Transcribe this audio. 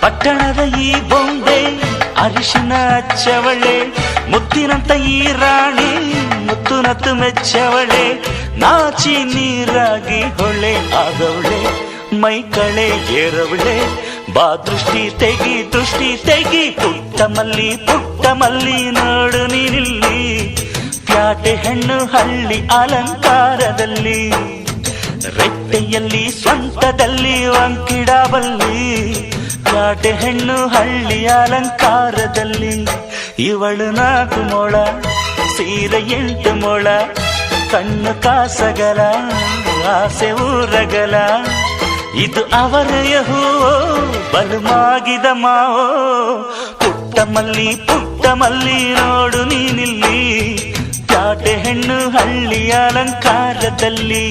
ಪಟ್ಟಣದ ಈ ಬೊಂಬೆ ಅರಿಶಿನ ಹಚ್ಚವಳೆ, ಮುತ್ತಿನಂತ ಈ ರಾಣಿ ಮುತ್ತುನತ್ತು ಮೆಚ್ಚವಳೆ, ನಾಚಿ ನೀರಾಗಿ ಹೊಳೆ ಆದವಳೆ, ಮೈ ಕಳೆ ಏರವಳೆ, ಬಾ ದೃಷ್ಟಿ ತೆಗಿ ಪುಟ್ಟ ಮಲ್ಲಿ ನೋಡು ನೀನಿಲ್ಲಿ, ಪ್ಯಾಟೆ ಹೆಣ್ಣು ಹಳ್ಳಿ ಅಲಂಕಾರದಲ್ಲಿ, ರೆಟ್ಟೆಯಲ್ಲಿ ಸ್ವಂತದಲ್ಲಿ ವಂಕಿಡಬಲ್ಲಿ, ಪ್ಯಾಟೆ ಹೆಣ್ಣು ಹಳ್ಳಿ ಅಲಂಕಾರದಲ್ಲಿ, ಇವಳು 4 ಮೊಳ ಸೀರೆ 8 ಮೊಳ, ಕಣ್ಣು ಕಾಸಗಲ ಆಸೆ ಊರಗಲ, ಇದು ಅವರೆಯ ಹೂವೋ ಬಲುಮಾಗಿದ ಮಾವೋ, ಪುಟ್ಟ ಮಲ್ಲಿ ನೋಡು ನೀನಿಲ್ಲಿ, ಪ್ಯಾಟೆ ಹೆಣ್ಣು ಹಳ್ಳಿ ಅಲಂಕಾರದಲ್ಲಿ.